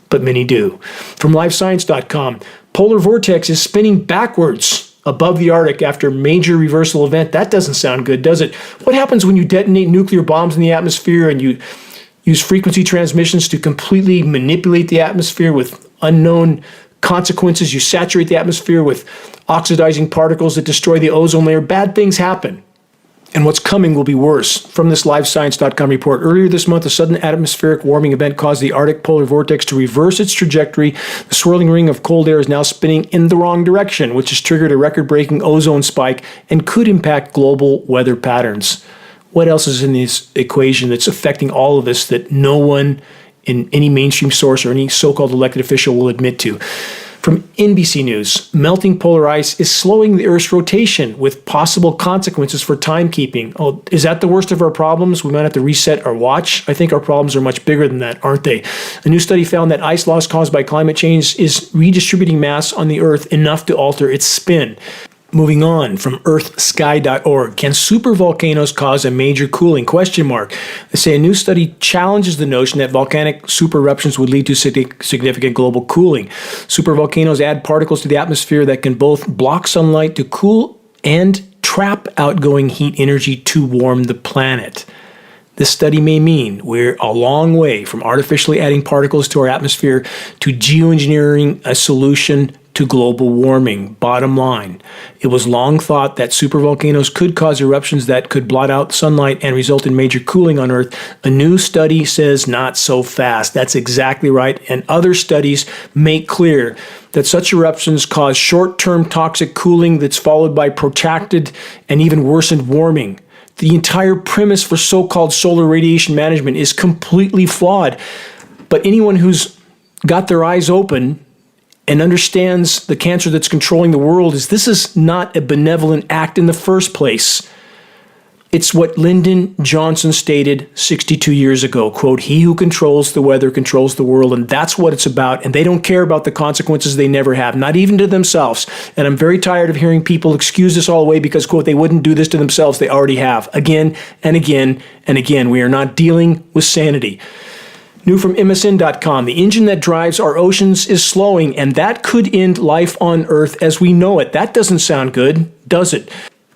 But many do. From LifeScience.com, polar vortex is spinning backwards above the Arctic after major reversal event. That doesn't sound good, does it? What happens when you detonate nuclear bombs in the atmosphere and you use frequency transmissions to completely manipulate the atmosphere with unknown consequences? You saturate the atmosphere with oxidizing particles that destroy the ozone layer. Bad things happen. And what's coming will be worse. From this LiveScience.com report, earlier this month, a sudden atmospheric warming event caused the Arctic polar vortex to reverse its trajectory. The swirling ring of cold air is now spinning in the wrong direction, which has triggered a record-breaking ozone spike and could impact global weather patterns. What else is in this equation that's affecting all of this that no one in any mainstream source or any so-called elected official will admit to? From NBC News, melting polar ice is slowing the Earth's rotation with possible consequences for timekeeping. Oh, is that the worst of our problems? We might have to reset our watch. I think our problems are much bigger than that, aren't they? A new study found that ice loss caused by climate change is redistributing mass on the Earth enough to alter its spin. Moving on, from earthsky.org, can supervolcanoes cause a major cooling? They say a new study challenges the notion that volcanic supereruptions would lead to significant global cooling. Supervolcanoes add particles to the atmosphere that can both block sunlight to cool and trap outgoing heat energy to warm the planet. This study may mean we're a long way from artificially adding particles to our atmosphere to geoengineering a solution to global warming. Bottom line, it was long thought that supervolcanoes could cause eruptions that could blot out sunlight and result in major cooling on Earth. A new study says not so fast. That's exactly right. And other studies make clear that such eruptions cause short-term toxic cooling that's followed by protracted and even worsened warming. The entire premise for so-called solar radiation management is completely flawed. But anyone who's got their eyes open and understands the cancer that's controlling the world this is not a benevolent act in the first place. It's what Lyndon Johnson stated 62 years ago, quote, "He who controls the weather controls the world," and that's what it's about, and they don't care about the consequences. They never have, not even to themselves. And I'm very tired of hearing people excuse this all away because, quote, they wouldn't do this to themselves. They already have, again and again and again. We are not dealing with sanity. New from MSN.com, the engine that drives our oceans is slowing, and that could end life on Earth as we know it. That doesn't sound good, does it?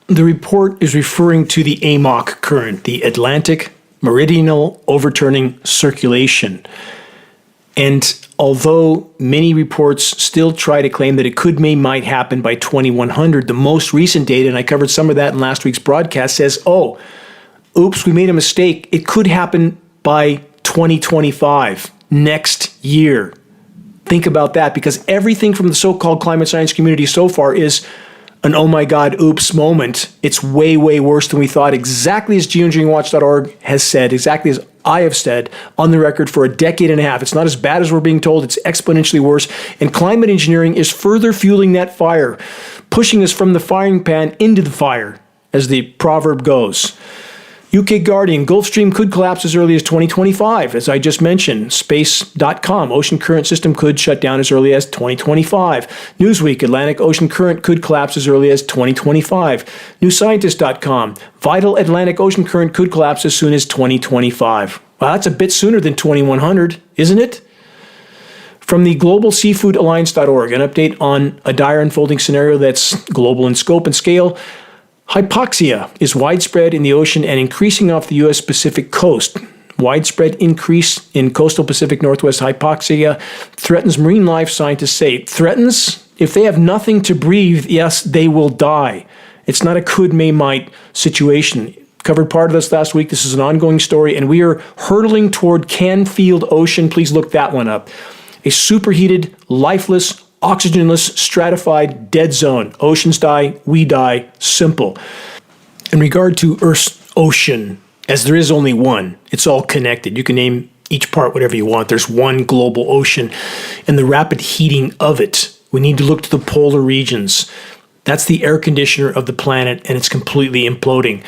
The report is referring to the AMOC current, the Atlantic Meridional Overturning Circulation. And although many reports still try to claim that it might happen by 2100, the most recent data, and I covered some of that in last week's broadcast, says, oops, we made a mistake. It could happen by 2025, next year. Think about that, because everything from the so-called climate science community so far is an oh my God, oops moment. It's way, way worse than we thought, exactly as geoengineeringwatch.org has said, exactly as I have said on the record for a decade and a half. It's not as bad as we're being told. It's exponentially worse. And climate engineering is further fueling that fire, pushing us from the firing pan into the fire, as the proverb goes. UK Guardian, Gulf Stream could collapse as early as 2025, as I just mentioned. Space.com, ocean current system could shut down as early as 2025. Newsweek, Atlantic ocean current could collapse as early as 2025. NewScientist.com, vital Atlantic ocean current could collapse as soon as 2025. Well, that's a bit sooner than 2100, isn't it? From the GlobalSeafoodAlliance.org, an update on a dire unfolding scenario that's global in scope and scale. Hypoxia is widespread in the ocean and increasing off the U.S. Pacific coast. Widespread increase in coastal Pacific Northwest hypoxia threatens marine life, scientists say. Threatens? If they have nothing to breathe, yes, they will die. It's not a could, may, might situation. Covered part of this last week. This is an ongoing story, and we are hurtling toward Canfield Ocean. Please look that one up. A superheated, lifeless, oxygenless, stratified, dead zone. Oceans die, we die, simple. In regard to Earth's ocean, as there is only one, it's all connected. You can name each part whatever you want. There's one global ocean, and the rapid heating of it. We need to look to the polar regions. That's the air conditioner of the planet, and it's completely imploding.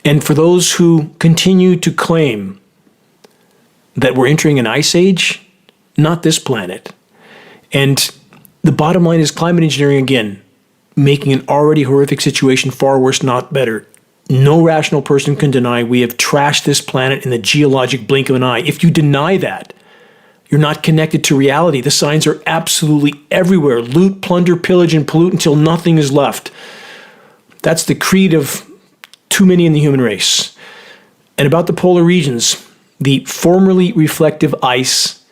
And for those who continue to claim that we're entering an ice age, not this planet. And the bottom line is climate engineering, again, making an already horrific situation far worse, not better. No rational person can deny we have trashed this planet in the geologic blink of an eye. If you deny that, you're not connected to reality. The signs are absolutely everywhere. Loot, plunder, pillage, and pollute until nothing is left. That's the creed of too many in the human race. And about the polar regions, the formerly reflective ice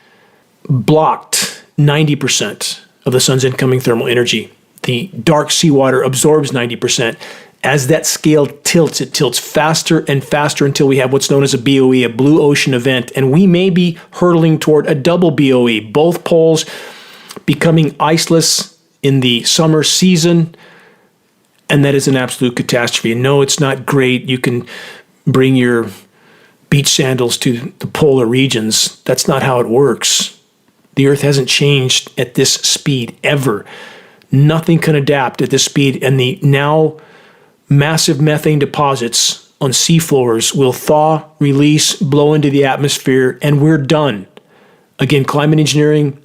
blocked 90% of the sun's incoming thermal energy. The dark seawater absorbs 90%. As that scale tilts, it tilts faster and faster until we have what's known as a BOE, a blue ocean event. And we may be hurtling toward a double BOE, both poles becoming iceless in the summer season. And that is an absolute catastrophe. And no, it's not great. You can bring your beach sandals to the polar regions. That's not how it works. The Earth hasn't changed at this speed ever. Nothing can adapt at this speed. And the now massive methane deposits on seafloors will thaw, release, blow into the atmosphere, and we're done. Again, climate engineering,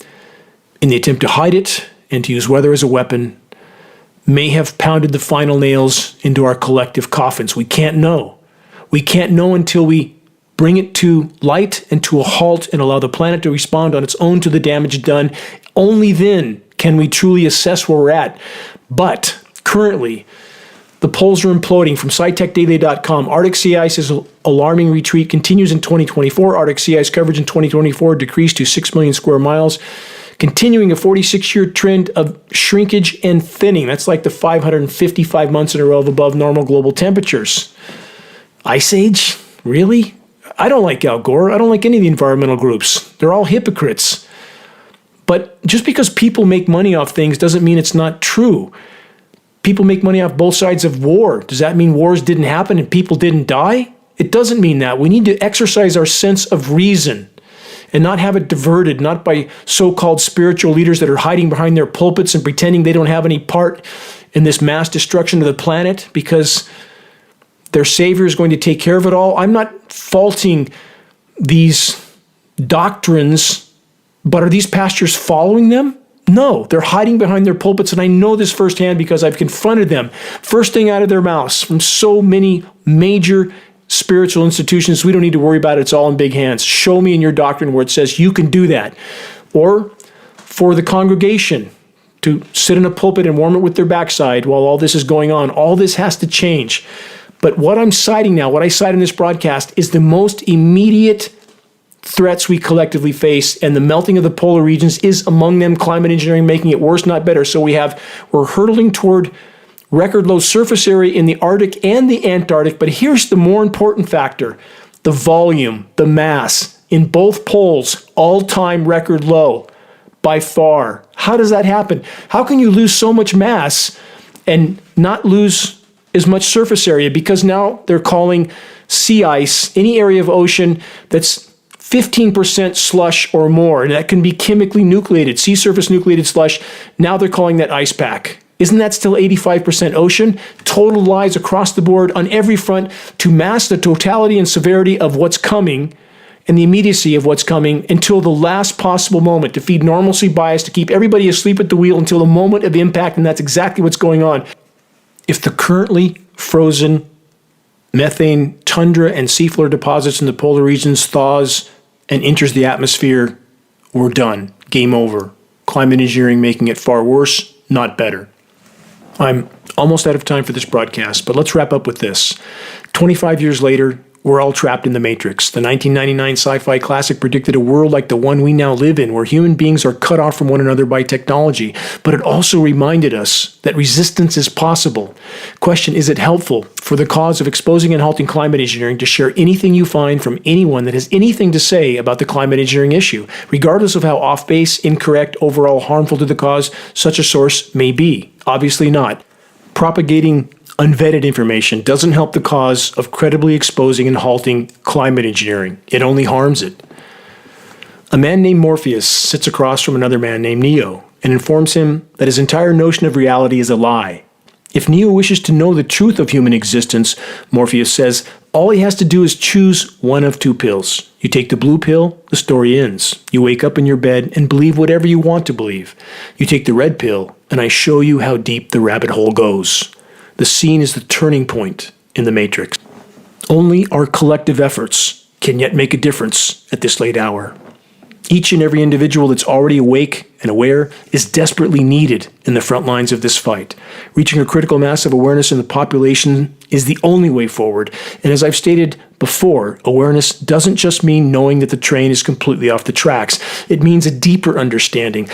in the attempt to hide it and to use weather as a weapon, may have pounded the final nails into our collective coffins. We can't know. We can't know until we bring it to light and to a halt and allow the planet to respond on its own to the damage done. Only then can we truly assess where we're at. But currently, the poles are imploding. From SciTechDaily.com, Arctic sea ice's alarming retreat continues in 2024. Arctic sea ice coverage in 2024 decreased to 6 million square miles, continuing a 46-year trend of shrinkage and thinning. That's like the 555 months in a row of above normal global temperatures. Ice Age? Really? I don't like Al Gore. I don't like any of the environmental groups. They're all hypocrites. But just because people make money off things doesn't mean it's not true. People make money off both sides of war. Does that mean wars didn't happen and people didn't die? It doesn't mean that. We need to exercise our sense of reason and not have it diverted, not by so-called spiritual leaders that are hiding behind their pulpits and pretending they don't have any part in this mass destruction of the planet because their savior is going to take care of it all. I'm not faulting these doctrines, but are these pastors following them? No, they're hiding behind their pulpits, and I know this firsthand because I've confronted them. First thing out of their mouths from so many major spiritual institutions, we don't need to worry about it. It's all in big hands. Show me in your doctrine where it says you can do that. Or for the congregation to sit in a pulpit and warm it with their backside while all this is going on. All this has to change. But what I'm citing now, what I cite in this broadcast, is the most immediate threats we collectively face, and the melting of the polar regions is among them. Climate engineering making it worse, not better. So we're hurtling toward record low surface area in the Arctic and the Antarctic. But here's the more important factor: the volume, the mass in both poles, all-time record low by far. How does that happen? How can you lose so much mass and not lose as much surface area? Because now they're calling sea ice any area of ocean that's 15% slush or more, and that can be chemically nucleated, sea surface nucleated slush. Now they're calling that ice pack. Isn't that still 85% ocean? Total lies across the board on every front to mask the totality and severity of what's coming and the immediacy of what's coming until the last possible moment, to feed normalcy bias, to keep everybody asleep at the wheel until the moment of impact, and that's exactly what's going on. If the currently frozen methane, tundra, and seafloor deposits in the polar regions thaws and enters the atmosphere, we're done. Game over. Climate engineering making it far worse, not better. I'm almost out of time for this broadcast, but let's wrap up with this. 25 years later, we're all trapped in the Matrix. The 1999 sci-fi classic predicted a world like the one we now live in, where human beings are cut off from one another by technology. But it also reminded us that resistance is possible. Question: is it helpful for the cause of exposing and halting climate engineering to share anything you find from anyone that has anything to say about the climate engineering issue, regardless of how off-base, incorrect, overall harmful to the cause such a source may be? Obviously not. Propagating unvetted information doesn't help the cause of credibly exposing and halting climate engineering. It only harms it. A man named Morpheus sits across from another man named Neo and informs him that his entire notion of reality is a lie. If Neo wishes to know the truth of human existence, Morpheus says, all he has to do is choose one of two pills. You take the blue pill, the story ends. You wake up in your bed and believe whatever you want to believe. You take the red pill, and I show you how deep the rabbit hole goes. The scene is the turning point in the Matrix. Only our collective efforts can yet make a difference at this late hour. Each and every individual that's already awake and aware is desperately needed in the front lines of this fight. Reaching a critical mass of awareness in the population is the only way forward. And as I've stated before, awareness doesn't just mean knowing that the train is completely off the tracks. It means a deeper understanding,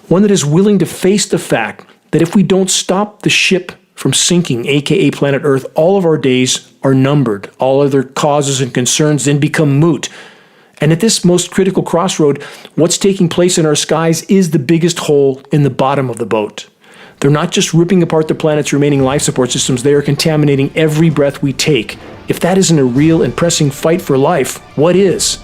one that is willing to face the fact that if we don't stop the ship from sinking, aka planet Earth, all of our days are numbered. All other causes and concerns then become moot. And at this most critical crossroad, what's taking place in our skies is the biggest hole in the bottom of the boat. They're not just ripping apart the planet's remaining life support systems, they are contaminating every breath we take. If that isn't a real and pressing fight for life, what is?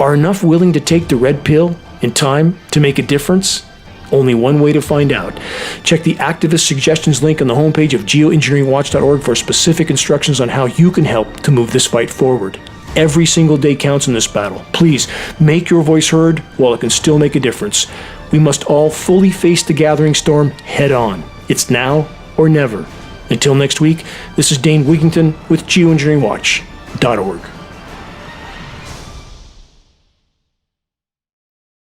Are enough willing to take the red pill in time to make a difference? Only one way to find out. Check the activist suggestions link on the homepage of geoengineeringwatch.org for specific instructions on how you can help to move this fight forward. Every single day counts in this battle. Please, make your voice heard while it can still make a difference. We must all fully face the gathering storm head on. It's now or never. Until next week, this is Dane Wigington with geoengineeringwatch.org.